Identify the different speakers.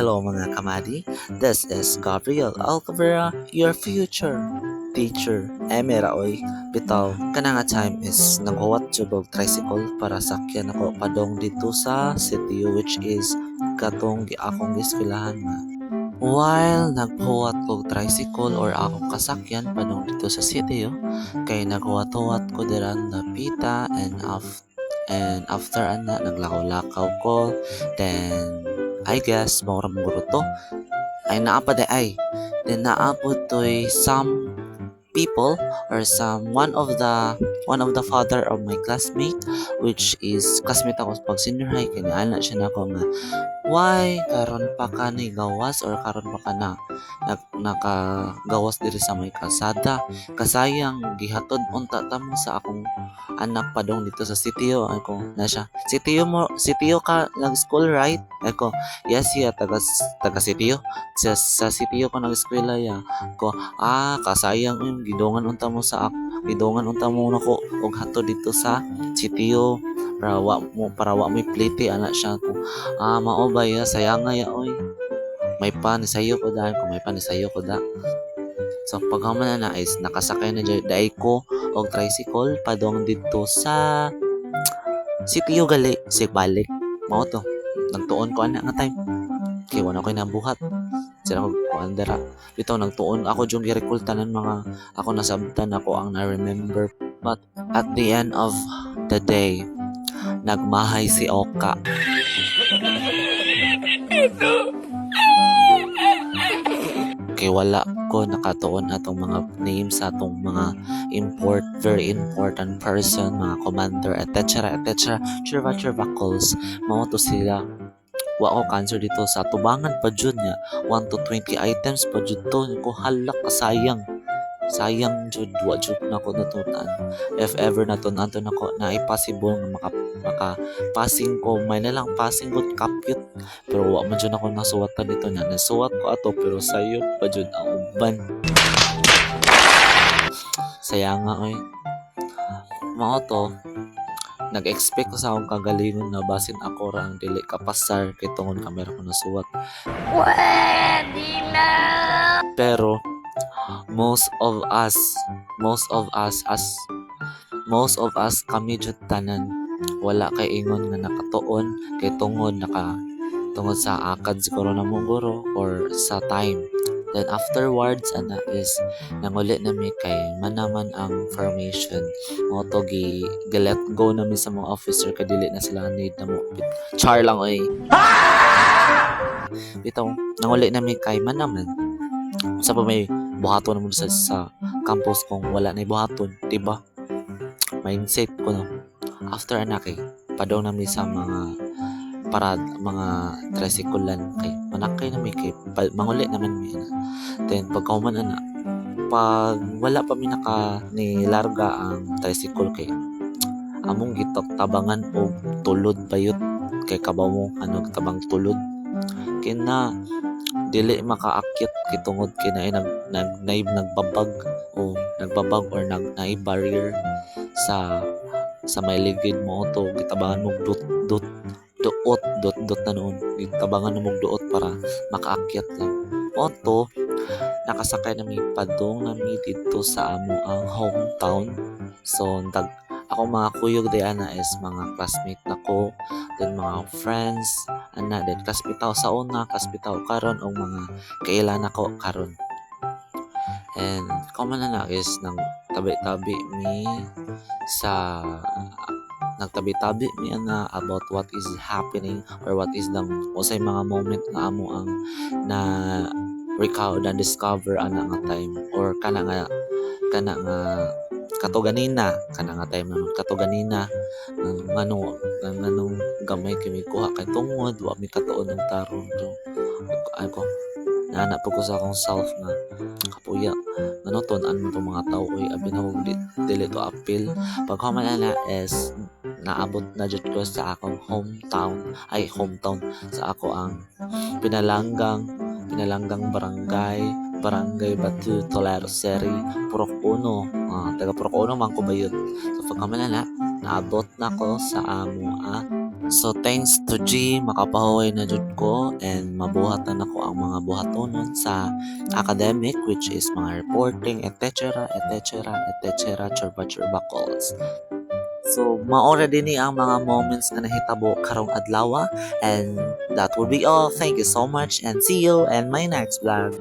Speaker 1: hello mga kamadi. This is Gabriel Alcavera, your future teacher. Mera oy, bitaw. Kana nga time is naghuwat jud tricycle para sakyan ako padong dito sa city which is katong akong giskwelahan nga. While naghuwat ko tricycle or akong kasakyan padong dito sa city kay naghuwat-huwat ko diran napita and after ana naglakaw-lakaw ko then I guess mura to ay naapa de ay then naapod to'y some people or one of the father of my classmate which is classmate ako pag senior high kaya ana siya nako nga why karon pa ka ni gawas or karon pa ka na nakagawas diri sa may kalsada kasayang gihatod unta ta mo sa akong anak padong dito sa sitio ako na siya sitio ka nag school right ako yes ya taga sitio sa sitio ko nag eskwela ya ko kasayang gidongan unta mo gidongan unta mo nako og hatod dito sa sitio para wa mo plete ana siya ko mao ba ya sayang ya oy may pan sayo ko da kung may pan sayo ko da so paghaman na is nakasakay na dai ko og tricycle padong dito sa sitio gali balik mao to nagtuon ko ana nga time kay wala ko'y nabuhat sila ko andara bitaw nagtuon ako jung girekultanan mga ako nasabtan ako ang na-remember but at the end of the day nagmahay si Oka kay wala ko nakatuon atong mga names sa atong mga very important person mga commander etc chirva calls mao to sila wa ko cancer dito sa tubangan pa jud niya 1 to 20 items pa jud to ko halak kasayang sayang jud wa jud nako natutan if ever natunan to nako na possible nga maka passing ko may na lang passing ko kapyut pero wa man jud ako nasuwatan dito na nasuwat ko ato pero sayo pa jud ang uban sayang nga oy mao to nag-expect ko sa akong kagalingon na basin ako ra ang dili kapasar kay tungod kamera ko nasuwat pwede na pero most of us kami jud tanan wala kay ingon nga nakatuon kay tungod sa akad siguro na mong guro or sa time then afterwards ana is nanguli na mi kay manaman ang formation mo to let go na mi sa mga officer kay dili na sila need na mo char lang oy bitaw nanguli na mi kay manaman sa pa may buhaton naman sa campus kung wala na buhaton diba mindset ko no after anak padaw na mi sa mga mga tricyclean kay manakay na may kay manguli naman mi then pagkauman ana pag wala pa mi ni larga ang tricycle kay among gitok tabangan og tulod bayot kay kabaw mo tabang tulod kay na dili makaakyat kay tungod kay nagbabag or naib barrier sa may ligid mo to gitabangan mo duot na noon gitabangan mo duot para makaakyat lang oto nakasakay na mi padong na mi dito sa amo ang hometown so ako mga kuyog di ana is mga classmate nako then mga friends ana then kaspitaw sa una kaspitaw karon og mga kailan nako karon and common na is nang tabi-tabi mi sa nagtabi-tabi mi ana about what is happening or what is the usay mga moment na amo ang na recount and discover ana nga time or kana nga katuganina kana nga time naman katuganina nganong gamay kami kuha kay tungod wa mi katuon ng tarong ako naana po ko sa akong self nga kapuya tunan mo itong mga tao oy abi na dili to appeal pagkaman ana is naabot na jud ko sa akong hometown sa ako ang pinalanggang barangay Batu Tolero Seri Purok Uno taga Purok Uno man ko bayod so pagkaman na naabot na ko sa amo So thanks to G, makapahuway na jud ko and mabuhatan ako ang mga buhatonon sa academic which is mga reporting, etc. etc. etc. churba calls. So, maora din ni ang mga moments na nahitabo karong adlaw and that will be all. Thank you so much and see you in my next vlog.